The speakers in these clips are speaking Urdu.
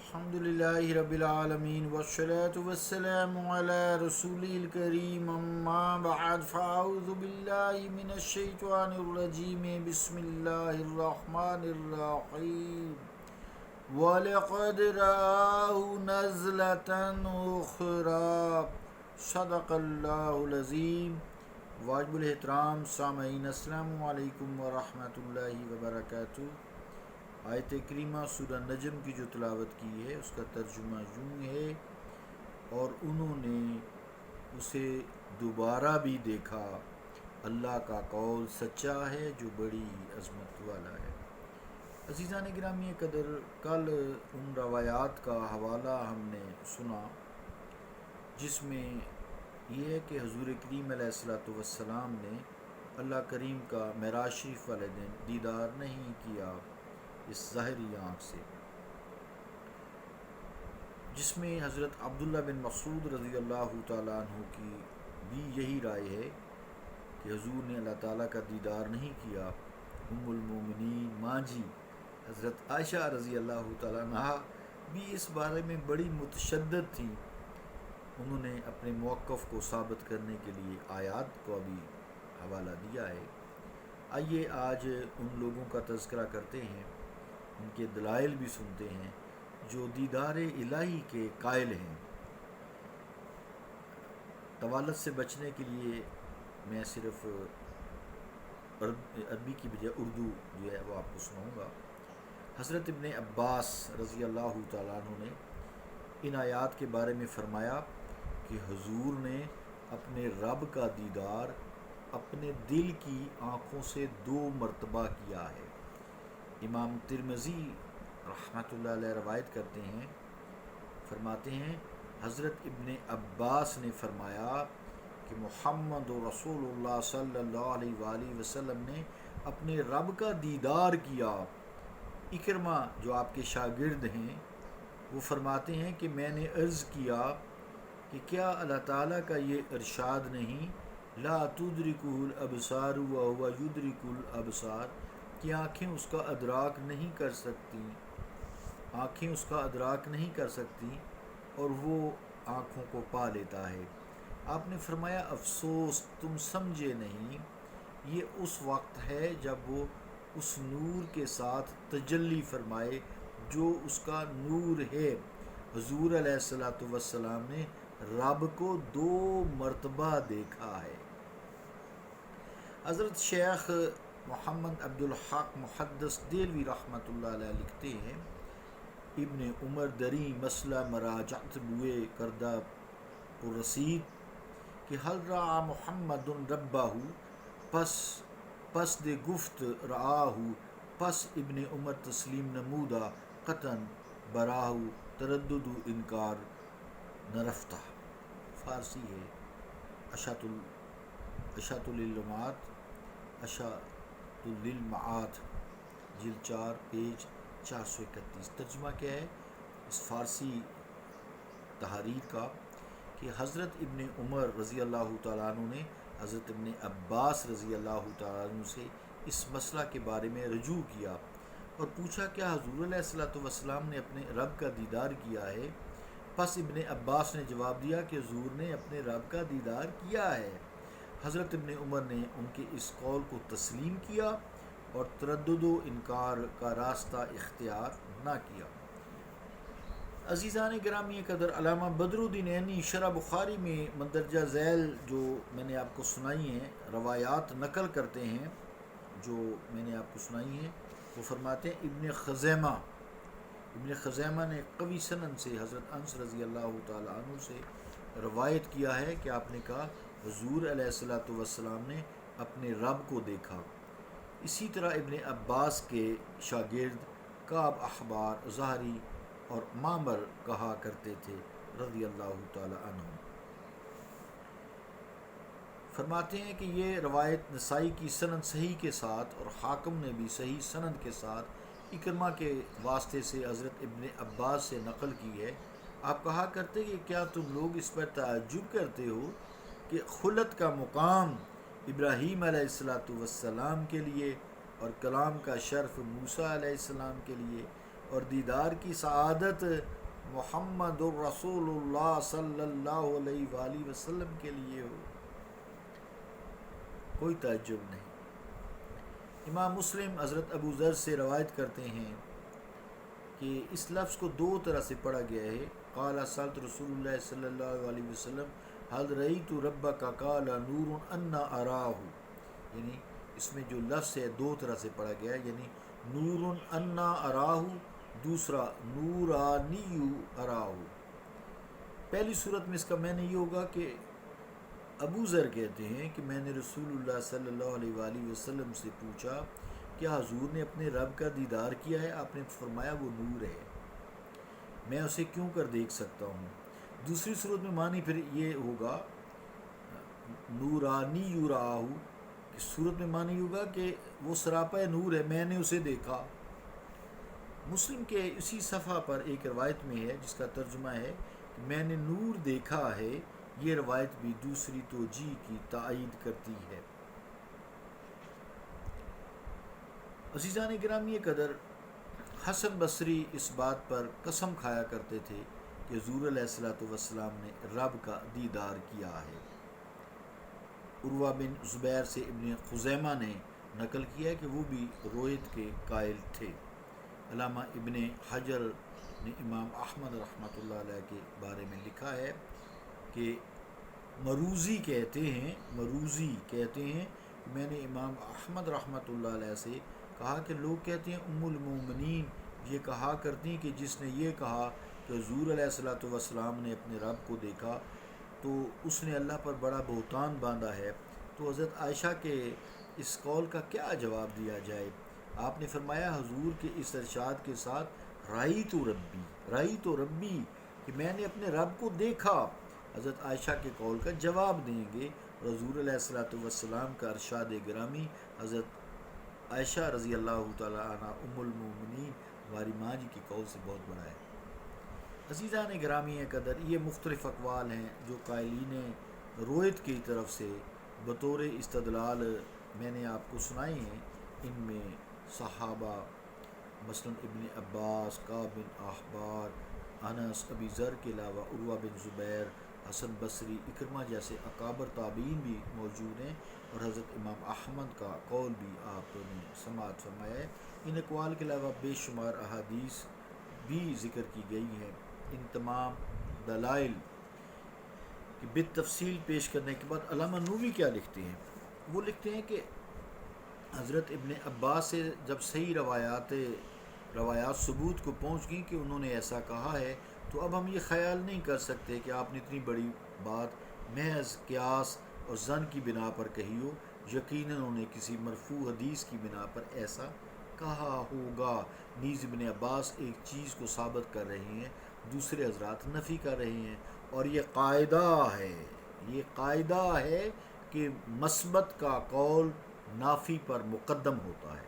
الحمد للہ رب العالمین والصلاة والسلام علی رسول الکریم اما بعد فاعوذ باللہ من الشیطان الرجیم بسم اللہ الرحمن الرحیم وَلَقَدْ رَآهُ نَزْلَةً أُخْرَى صدق اللہ العظیم۔ واجب الاحترام سامعین، السلام علیکم ورحمۃ اللہ وبرکاتہ۔ آیت کریمہ سورہ نجم کی جو تلاوت کی ہے اس کا ترجمہ یوں ہے: اور انہوں نے اسے دوبارہ بھی دیکھا، اللہ کا قول سچا ہے جو بڑی عظمت والا ہے۔ عزیزان گرامی قدر، کل ان روایات کا حوالہ ہم نے سنا جس میں یہ ہے کہ حضور کریم علیہ الصلوۃ والسلام نے اللہ کریم کا معراج شریف والے دن دیدار نہیں کیا اس ظاہری آنکھ سے، جس میں حضرت عبداللہ بن مسعود رضی اللہ تعالیٰ عنہ کی بھی یہی رائے ہے کہ حضور نے اللہ تعالیٰ کا دیدار نہیں کیا۔ ام المومنین ماں جی حضرت عائشہ رضی اللہ تعالیٰ عنہ بھی اس بارے میں بڑی متشدد تھیں۔ انہوں نے اپنے موقف کو ثابت کرنے کے لیے آیات کو بھی حوالہ دیا ہے۔ آئیے آج ان لوگوں کا تذکرہ کرتے ہیں، ان کے دلائل بھی سنتے ہیں جو دیدار الہی کے قائل ہیں۔ طوالت سے بچنے کے لیے میں صرف عربی کی بجائے اردو جو ہے وہ آپ کو سناؤں گا۔ حضرت ابن عباس رضی اللہ تعالیٰ عنہ نے ان آیات کے بارے میں فرمایا کہ حضور نے اپنے رب کا دیدار اپنے دل کی آنکھوں سے 2 مرتبہ کیا ہے۔ امام ترمذی رحمۃ اللہ علیہ روایت کرتے ہیں، فرماتے ہیں حضرت ابن عباس نے فرمایا کہ محمد رسول اللہ صلی اللہ علیہ وآلہ وسلم نے اپنے رب کا دیدار کیا۔ اکرمہ جو آپ کے شاگرد ہیں وہ فرماتے ہیں کہ میں نے عرض کیا کہ کیا اللہ تعالیٰ کا یہ ارشاد نہیں، لا تدرکہ الابصار وہو یدرک الابصار، کہ آنکھیں اس کا ادراک نہیں کر سکتی، آنکھیں اس کا ادراک نہیں کر سکتی اور وہ آنکھوں کو پا لیتا ہے۔ آپ نے فرمایا افسوس تم سمجھے نہیں، یہ اس وقت ہے جب وہ اس نور کے ساتھ تجلی فرمائے جو اس کا نور ہے۔ حضور علیہ الصلوۃ والسلام نے رب کو 2 مرتبہ دیکھا ہے۔ حضرت شیخ محمد عبدالحق محدث دہلوی رحمۃ اللہ علیہ لکھتے ہیں، ابن عمر دری مسئلہ مراجعت بوئے کردہ پررسید کہ حل رعا محمد ربہ، پس دے گفت رعاہو، پس ابن عمر تسلیم نمودہ قطن براہو تردد و انکار نرفتہ۔ فارسی ہے اشاۃ للمعات جلد 4 پیج 431۔ ترجمہ کیا ہے اس فارسی تحریر کا کہ حضرت ابن عمر رضی اللہ تعالیٰ عنہ نے حضرت ابن عباس رضی اللہ تعالیٰ عنہ سے اس مسئلہ کے بارے میں رجوع کیا اور پوچھا کیا حضور علیہ الصلوۃ والسلام نے اپنے رب کا دیدار کیا ہے؟ پس ابن عباس نے جواب دیا کہ حضور نے اپنے رب کا دیدار کیا ہے۔ حضرت ابن عمر نے ان کے اس قول کو تسلیم کیا اور تردد و انکار کا راستہ اختیار نہ کیا۔ عزیزان گرامی قدر، علامہ بدر الدین عینی شرح بخاری میں مندرجہ ذیل جو میں نے آپ کو سنائی ہیں روایات نقل کرتے ہیں، جو میں نے آپ کو سنائی ہیں، وہ فرماتے ہیں ابن خزیمہ نے قوی سند سے حضرت انس رضی اللہ تعالیٰ عنہ سے روایت کیا ہے کہ آپ نے کہا حضور علیہ الصلوۃ والسلام نے اپنے رب کو دیکھا۔ اسی طرح ابن عباس کے شاگرد کعب احبار زہری اور معمر کہا کرتے تھے رضی اللہ تعالی عنہ۔ فرماتے ہیں کہ یہ روایت نسائی کی سند صحیح کے ساتھ اور حاکم نے بھی صحیح سند کے ساتھ اکرمہ کے واسطے سے حضرت ابن عباس سے نقل کی ہے۔ آپ کہا کرتے کہ کیا تم لوگ اس پر تعجب کرتے ہو کہ خلت کا مقام ابراہیم علیہ السلام کے لیے اور کلام کا شرف موسیٰ علیہ السلام کے لیے اور دیدار کی سعادت محمد الرسول اللہ صلی اللہ علیہ وآلہ وسلم کے لیے ہو، کوئی تعجب نہیں۔ امام مسلم حضرت ابو ذر سے روایت کرتے ہیں کہ اس لفظ کو دو طرح سے پڑھا گیا ہے۔ قال سألت رسول اللہ صلی اللہ علیہ وسلم هل رأيت ربك قال نور انا اراہ، یعنی اس میں جو لفظ ہے دو طرح سے پڑھا گیا ہے، یعنی نور انا اراہ، دوسرا نورانی اراہ۔ پہلی صورت میں اس کا معنی یہ ہوگا کہ ابو ذر کہتے ہیں کہ میں نے رسول اللہ صلی اللہ علیہ وآلہ وسلم سے پوچھا کیا حضور نے اپنے رب کا دیدار کیا ہے؟ آپ نے فرمایا وہ نور ہے، میں اسے کیوں کر دیکھ سکتا ہوں۔ دوسری صورت میں معنی پھر یہ ہوگا نورانی یراہ، اس صورت میں معنی ہوگا کہ وہ سراپا نور ہے، میں نے اسے دیکھا۔ مسلم کے اسی صفحہ پر ایک روایت میں ہے جس کا ترجمہ ہے کہ میں نے نور دیکھا ہے، یہ روایت بھی دوسری توجیہ کی تائید کرتی ہے۔ عزیزان گرامی قدر، حسن بصری اس بات پر قسم کھایا کرتے تھے کہ حضور علیہ الصلوۃ والسلام نے رب کا دیدار کیا ہے۔ عروہ بن زبیر سے ابن خزیمہ نے نقل کیا ہے کہ وہ بھی رویت کے قائل تھے۔ علامہ ابن حجر نے امام احمد رحمۃ اللہ علیہ کے بارے میں لکھا ہے کہ مروزی کہتے ہیں کہ میں نے امام احمد رحمۃ اللہ علیہ سے کہا کہ لوگ کہتے ہیں ام المومنین یہ کہا کرتی کہ جس نے یہ کہا کہ حضور علیہ الصلوۃ والسلام نے اپنے رب کو دیکھا تو اس نے اللہ پر بڑا بہتان باندھا ہے، تو حضرت عائشہ کے اس قول کا کیا جواب دیا جائے؟ آپ نے فرمایا حضور کے اس ارشاد کے ساتھ رأیت ربی کہ میں نے اپنے رب کو دیکھا، حضرت عائشہ کے قول کا جواب دیں گے، اور حضور علیہ الصلوۃ والسلام کا ارشاد گرامی حضرت عائشہ رضی اللہ تعالیٰ عنہ ام المومنین ہماری ماں جی کی قول سے بہت بڑا ہے۔ عزیزان گرامی قدر، یہ مختلف اقوال ہیں جو قائلین رویت کی طرف سے بطور استدلال میں نے آپ کو سنائی ہیں۔ ان میں صحابہ مثلا ابن عباس، کعب بن احبار، انس، ابی ذر کے علاوہ عروہ بن زبیر، حسن بصری، اکرمہ جیسے اکابر تابعین بھی موجود ہیں، اور حضرت امام احمد کا قول بھی آپ نے سماعت فرمایا ہے۔ ان اقوال کے علاوہ بے شمار احادیث بھی ذکر کی گئی ہیں۔ ان تمام دلائل کی بالتفصیل پیش کرنے کے بعد علامہ نووی کیا لکھتے ہیں؟ وہ لکھتے ہیں کہ حضرت ابن عباس سے جب صحیح روایات ثبوت کو پہنچ گئیں کہ انہوں نے ایسا کہا ہے، تو اب ہم یہ خیال نہیں کر سکتے کہ آپ نے اتنی بڑی بات محض قیاس اور ظن کی بنا پر کہی ہو، یقیناً انہوں نے کسی مرفوع حدیث کی بنا پر ایسا کہا ہوگا۔ نیز ابن عباس ایک چیز کو ثابت کر رہے ہیں، دوسرے حضرات نفی کر رہے ہیں، اور یہ قاعدہ ہے کہ مثبت کا قول نافی پر مقدم ہوتا ہے،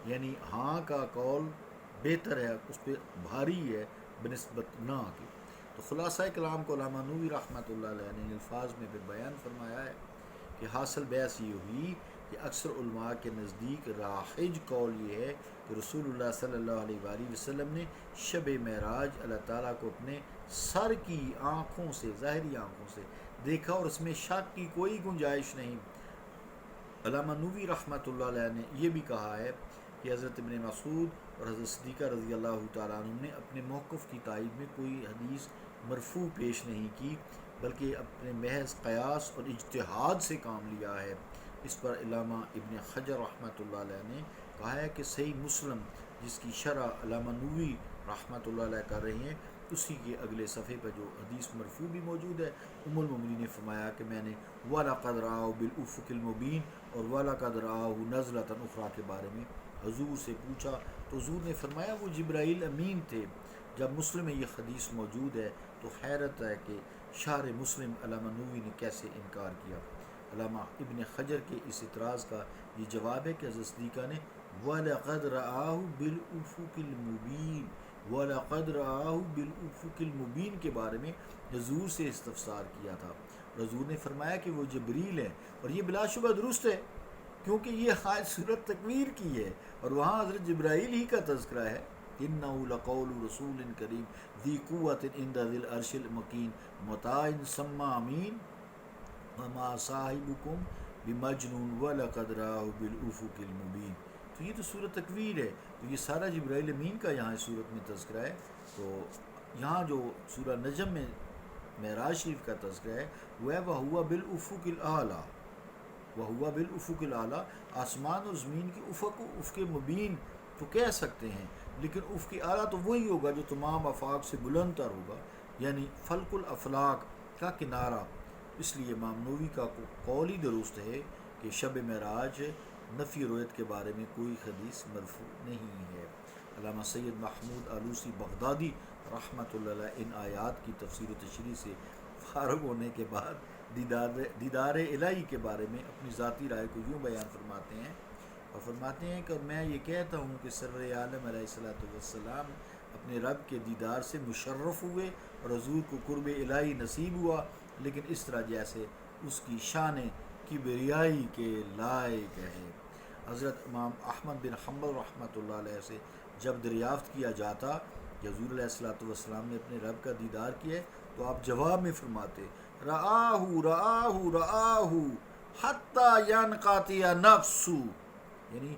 یعنی ہاں کا قول بہتر ہے، اس پہ بھاری ہے بنسبت نہ کے۔ تو خلاصہ کلام کو علامہ نووی رحمۃ اللہ علیہ نے الفاظ میں پھر بیان فرمایا ہے کہ حاصل بحث یہ ہوئی کہ اکثر علماء کے نزدیک راحج قول یہ ہے کہ رسول اللہ صلی اللہ علیہ وآلہ وسلم نے شب معراج اللہ تعالیٰ کو اپنے سر کی آنکھوں سے، ظاہری آنکھوں سے دیکھا، اور اس میں شک کی کوئی گنجائش نہیں۔ علامہ نووی رحمۃ اللہ علیہ نے یہ بھی کہا ہے کہ حضرت ابن مسعود اور حضرت صدیقہ رضی اللہ تعالیٰ عنہ نے اپنے موقف کی تائید میں کوئی حدیث مرفوع پیش نہیں کی، بلکہ اپنے محض قیاس اور اجتہاد سے کام لیا ہے۔ اس پر علامہ ابن حجر رحمۃ اللہ علیہ نے کہا ہے کہ صحیح مسلم جس کی شرح علامہ نووی رحمۃ اللہ علیہ کر رہے ہیں، اسی کے اگلے صفحے پر جو حدیث مرفوع بھی موجود ہے، ام المؤمنین نے فرمایا کہ میں نے وَلَقَدْ رَآهُ بِالْأُفُقِ الْمُبِينِ اور وَلَقَدْ رَآهُ نَزْلَةً أُخْرَىٰ کے بارے میں حضور سے پوچھا، تو حضور نے فرمایا وہ جبرائیل امین تھے۔ جب مسلم میں یہ حدیث موجود ہے تو حیرت ہے کہ شارح مسلم علامہ نووی نے کیسے انکار کیا۔ علامہ ابن حجر کے اس اعتراض کا یہ جواب ہے کہ حضرت صدیقہ نے وَلَقَدْ رَآهُ بِالْأُفُقِ الْمُبِينِ وَلَقَدْ رَآهُ بِالْأُفُقِ الْمُبِينِ کے بارے میں حضور سے استفسار کیا تھا، اور حضور نے فرمایا کہ وہ جبریل ہیں، اور یہ بلا شبہ درست ہے کیونکہ یہ خاص صورت تکویر کی ہے اور وہاں حضرت جبرائیل ہی کا تذکرہ ہے۔ انه لقول رسول کریم ذی قوت عند ذی العرش المکین مطاع ثم امین وما صاحبکم بمجنون ولقد رآہ بالافق المبین۔ تو یہ تو سورۃ تکویر ہے، تو یہ سارا جبرائیل امین کا یہاں اس صورت میں تذکرہ ہے۔ تو یہاں جو سورہ نجم میں معراج شریف کا تذکرہ ہے وہ ہے وَهُوَ بِالْأُفُقِ الْأَعْلَىٰ، وَهُوَ بِالْأُفُقِ الْأَعْلَىٰ، آسمان اور زمین کی افق مبین تو کہہ سکتے ہیں، لیکن افق اعلیٰ تو وہی ہوگا جو تمام آفاق سے بلند تر ہوگا، یعنی فلک الافلاق کا کنارہ۔ اس لیے امام نووی کا قول ہی درست ہے کہ شب معراج نفی رویت کے بارے میں کوئی حدیث مرفوع نہیں ہے۔ علامہ سید محمود آلوسی بغدادی رحمۃ اللہ علیہ ان آیات کی تفسیر و تشریح سے فارغ ہونے کے بعد دیدار الہی کے بارے میں اپنی ذاتی رائے کو یوں بیان فرماتے ہیں اور فرماتے ہیں کہ میں یہ کہتا ہوں کہ سرور عالم علیہ الصلوۃ والسلام اپنے رب کے دیدار سے مشرف ہوئے اور حضور کو قرب الہی نصیب ہوا، لیکن اس طرح جیسے اس کی شان کبریائی کے لائق ہے۔ حضرت امام احمد بن حنبل رحمۃ اللہ علیہ سے جب دریافت کیا جاتا کہ حضور علیہ الصلوۃ والسلام نے اپنے رب کا دیدار کیا ہے، تو آپ جواب میں فرماتے رآہ رآہ رآہ حتی ینقطع نفس، یعنی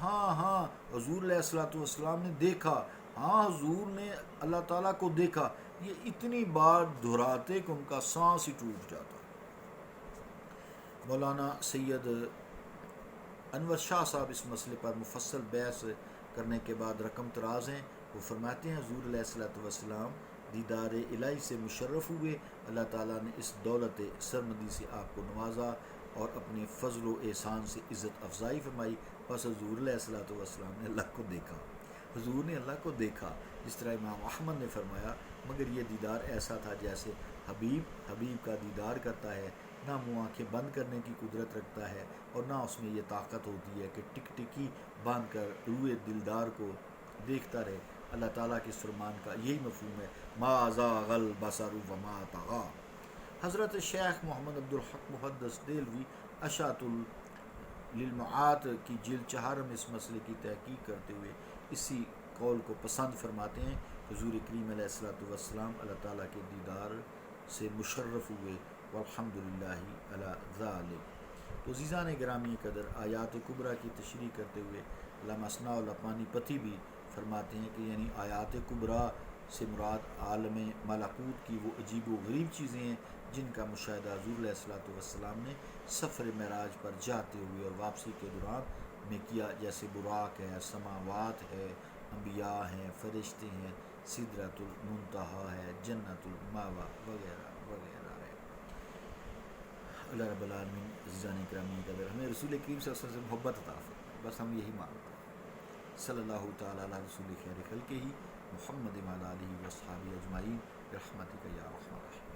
ہاں حضور علیہ الصلوۃ والسلام نے دیکھا، ہاں حضور نے اللہ تعالیٰ کو دیکھا، یہ اتنی بار دہراتے کہ ان کا سانس ہی ٹوٹ جاتا۔ مولانا سید انور شاہ صاحب اس مسئلے پر مفصل بحث کرنے کے بعد رقم تراز ہیں، وہ فرماتے ہیں حضور علیہ الصلوۃ والسلام دیدار الہی سے مشرف ہوئے، اللہ تعالیٰ نے اس دولت سرمدی سے آپ کو نوازا اور اپنے فضل و احسان سے عزت افزائی فرمائی، بس حضور علیہ الصلوۃ والسلام نے اللہ کو دیکھا، حضور نے اللہ کو دیکھا، جس طرح امام احمد نے فرمایا، مگر یہ دیدار ایسا تھا جیسے حبیب کا دیدار کرتا ہے، نہ منہ آنکھیں بند کرنے کی قدرت رکھتا ہے اور نہ اس میں یہ طاقت ہوتی ہے کہ ٹک ٹکی باندھ کر روئے دلدار کو دیکھتا رہے۔ اللہ تعالیٰ کے فرمان کا یہی مفہوم ہے، ما زاغ البصر وما طغیٰ۔ حضرت شیخ محمد عبدالحق محدث دہلوی اشاعت للمعاد کی جلد 4 میں اس مسئلے کی تحقیق کرتے ہوئے اسی قول کو پسند فرماتے ہیں۔ حضور کریم علیہ الصلوۃ والسلام اللہ تعالیٰ کے دیدار سے مشرف ہوئے، والحمدللہ علی ذالک۔ تو عزیزان گرامی قدر، آیات کبریٰ کی تشریح کرتے ہوئے علامہ ثناء اللہ پانی پتی بھی فرماتے ہیں کہ یعنی آیات کبریٰ سے مراد عالم ملکوت کی وہ عجیب و غریب چیزیں ہیں جن کا مشاہدہ حضور علیہ الصلوۃ والسلام نے سفر معراج پر جاتے ہوئے اور واپسی کے دوران میں کیا، جیسے براق ہے، سماوات ہے، انبیاء ہیں، فرشتے ہیں، سدرۃ المنتہا ہے، جنت المأویٰ وغیرہ وغیرہ ہے۔ اللہ رب العالمین عزیزان اکرامی قدر ہمیں رسول کریم صلی اللہ علیہ وسلم سے محبت عطا فرمائے، بس ہم یہی مانگتے ہیں۔ صلی اللہ تعالیٰ علی رسول خیر خلقہ محمد وعلی آلہ واصحابہ اجمعین برحمتک یا ارحم الراحمین۔